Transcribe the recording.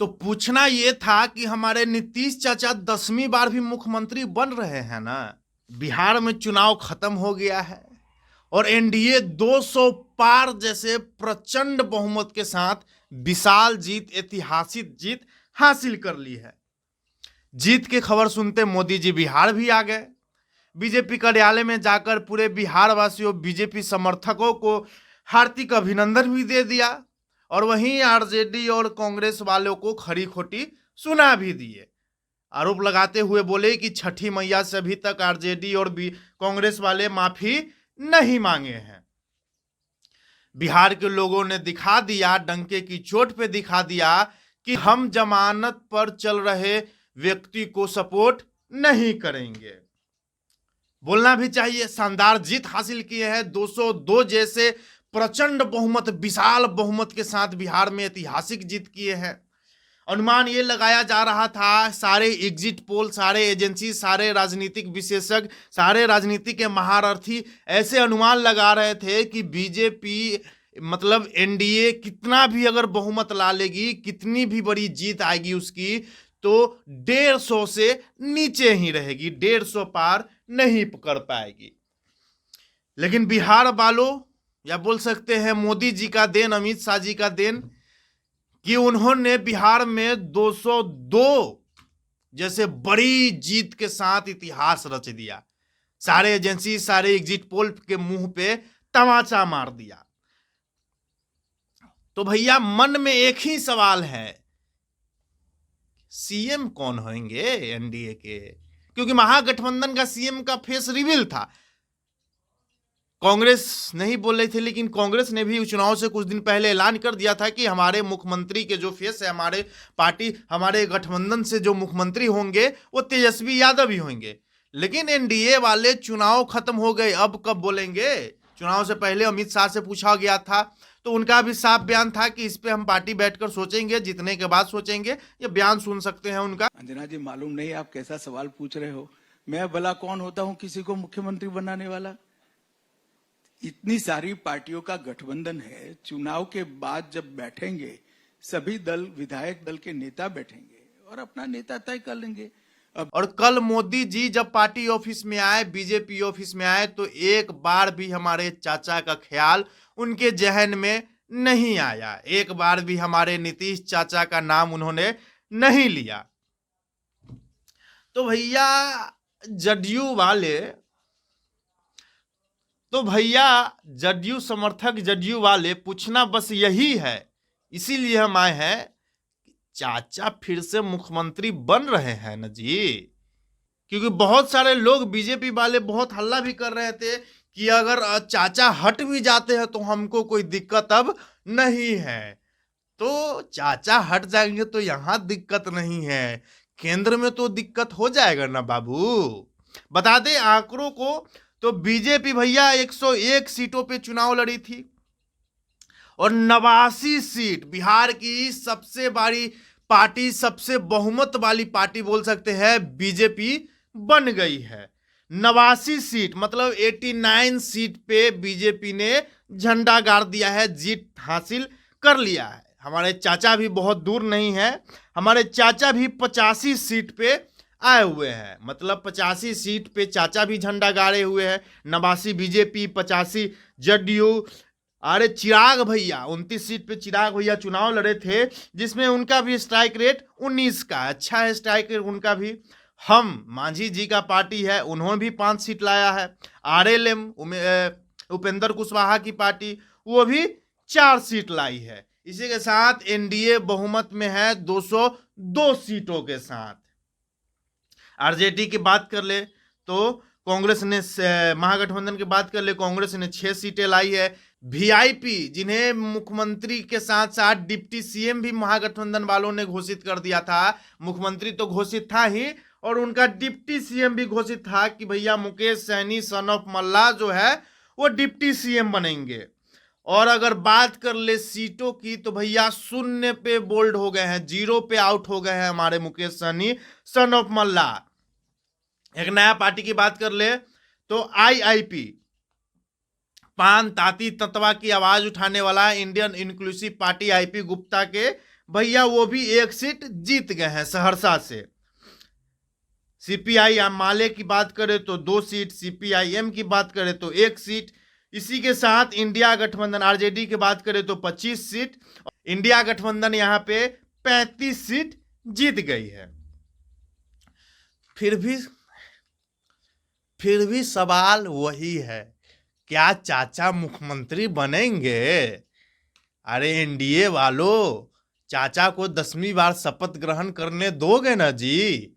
तो पूछना ये था कि हमारे नीतीश चाचा 10वीं बार भी मुख्यमंत्री बन रहे हैं ना। बिहार में चुनाव खत्म हो गया है और एनडीए 200 पार जैसे प्रचंड बहुमत के साथ विशाल जीत, ऐतिहासिक जीत हासिल कर ली है। जीत की खबर सुनते मोदी जी बिहार भी आ गए। बीजेपी कार्यालय में जाकर पूरे बिहार वासियों, बीजेपी समर्थकों को हार्दिक अभिनंदन भी दे दिया और वहीं आरजेडी और कांग्रेस वालों को खरी खोटी सुना भी दिए। आरोप लगाते हुए बोले कि छठी मैया से अभी तक आरजेडी और कांग्रेस वाले माफी नहीं मांगे हैं। बिहार के लोगों ने दिखा दिया, डंके की चोट पे दिखा दिया कि हम जमानत पर चल रहे व्यक्ति को सपोर्ट नहीं करेंगे। बोलना भी चाहिए, शानदार जीत हासिल किए हैं। 202 जैसे प्रचंड बहुमत, विशाल बहुमत के साथ बिहार में ऐतिहासिक जीत किए हैं। अनुमान ये लगाया जा रहा था, सारे एग्जिट पोल, सारे एजेंसी, सारे राजनीतिक विशेषज्ञ, सारे राजनीति के महारथी ऐसे अनुमान लगा रहे थे कि बीजेपी मतलब एनडीए कितना भी अगर बहुमत ला लेगी, कितनी भी बड़ी जीत आएगी उसकी, तो 150 से नीचे ही रहेगी, 150 पार नहीं कर पाएगी। लेकिन बिहार वालों, या बोल सकते हैं मोदी जी का देन, अमित शाह जी का देन, कि उन्होंने बिहार में 202 जैसे बड़ी जीत के साथ इतिहास रच दिया। सारे एजेंसी, सारे एग्जिट पोल के मुंह पे तमाचा मार दिया। तो भैया मन में एक ही सवाल है, सीएम कौन होंगे एनडीए के? क्योंकि महागठबंधन का सीएम का फेस रिवील था। कांग्रेस नहीं बोल रही थी, लेकिन कांग्रेस ने भी चुनाव से कुछ दिन पहले ऐलान कर दिया था कि हमारे मुख्यमंत्री के जो फेस है, हमारे पार्टी, हमारे गठबंधन से जो मुख्यमंत्री होंगे वो तेजस्वी यादव ही होंगे। लेकिन एनडीए वाले चुनाव खत्म हो गए, अब कब बोलेंगे? चुनाव से पहले अमित शाह से पूछा गया था तो उनका भी साफ बयान था कि इस पे हम पार्टी बैठकर सोचेंगे, जीतने के बाद सोचेंगे। ये बयान सुन सकते हैं उनका। अंजना जी, मालूम नहीं आप कैसा सवाल पूछ रहे हो। मैं भला कौन होता हूं किसी को मुख्यमंत्री बनाने वाला? इतनी सारी पार्टियों का गठबंधन है, चुनाव के बाद जब बैठेंगे सभी दल, विधायक दल के नेता बैठेंगे और अपना नेता तय कर लेंगे। और कल मोदी जी जब पार्टी ऑफिस में आए, बीजेपी ऑफिस में आए, तो एक बार भी हमारे चाचा का ख्याल उनके जहन में नहीं आया। एक बार भी हमारे नीतीश चाचा का नाम उन्होंने नहीं लिया। तो भैया जदयू वाले, तो भैया जदयू समर्थक, जदयू वाले, पूछना बस यही है, इसीलिए हम आए हैं, चाचा फिर से मुख्यमंत्री बन रहे हैं ना जी? क्योंकि बहुत सारे लोग, बीजेपी वाले बहुत हल्ला भी कर रहे थे कि अगर चाचा हट भी जाते हैं तो हमको कोई दिक्कत अब नहीं है। तो चाचा हट जाएंगे तो यहां दिक्कत नहीं है, केंद्र में तो दिक्कत हो जाएगा ना बाबू। बता दें आंकड़ों को, तो बीजेपी भैया 101 सीटों पे चुनाव लड़ी थी और 89 सीट, बिहार की सबसे बड़ी पार्टी, सबसे बहुमत वाली पार्टी बोल सकते हैं, बीजेपी बन गई है। 89 सीट मतलब 89 सीट पे बीजेपी ने झंडा गाड़ दिया है, जीत हासिल कर लिया है। हमारे चाचा भी बहुत दूर नहीं है, हमारे चाचा भी 85 सीट पे आए हुए हैं। मतलब 85 सीट पे चाचा भी झंडा गाड़े हुए हैं। 89 बीजेपी, 85 जदयू। अरे चिराग भैया 29 सीट पे चिराग भैया चुनाव लड़े थे, जिसमें उनका भी स्ट्राइक रेट 19 का, अच्छा है स्ट्राइक रेट उनका भी। हम मांझी जी का पार्टी है, उन्होंने भी 5 सीट लाया है। आरएलएम उपेंद्र कुशवाहा की पार्टी, वो भी 4 सीट लाई है। इसी के साथ एनडीए बहुमत में है 202 सीटों के साथ। आरजेडी की बात कर ले तो कांग्रेस ने, महागठबंधन की बात कर ले, कांग्रेस ने 6 सीटें लाई है। वीआईपी, जिन्हें मुख्यमंत्री के साथ साथ डिप्टी सीएम भी महागठबंधन वालों ने घोषित कर दिया था। मुख्यमंत्री तो घोषित था ही, और उनका डिप्टी सीएम भी घोषित था कि भैया मुकेश सैनी सन ऑफ मल्ला जो है वो डिप्टी सीएम बनेंगे। और अगर बात कर ले सीटों की, तो भैया 0 पे बोल्ड हो गए हैं, 0 पे आउट हो गए हैं हमारे मुकेश सैनी सन ऑफ मल्ला। एक नया पार्टी की बात कर ले तो आईआईपी, पान ताती तत्वा की आवाज उठाने वाला Indian inclusive party, IP Gupta के भैया वो भी एक सीट जीत गए हैं सहरसा से। सीपीआई माले की बात करें तो 2 सीट, सीपीआईएम की बात करें तो 1 सीट। इसी के साथ इंडिया गठबंधन आरजेडी की बात करें तो 25 सीट। इंडिया गठबंधन यहां पे 35 सीट जीत गई है। फिर भी सवाल वही है, क्या चाचा मुख्यमंत्री बनेंगे? अरे एनडीए वालों, चाचा को 10वीं बार शपथ ग्रहण करने दोगे ना जी?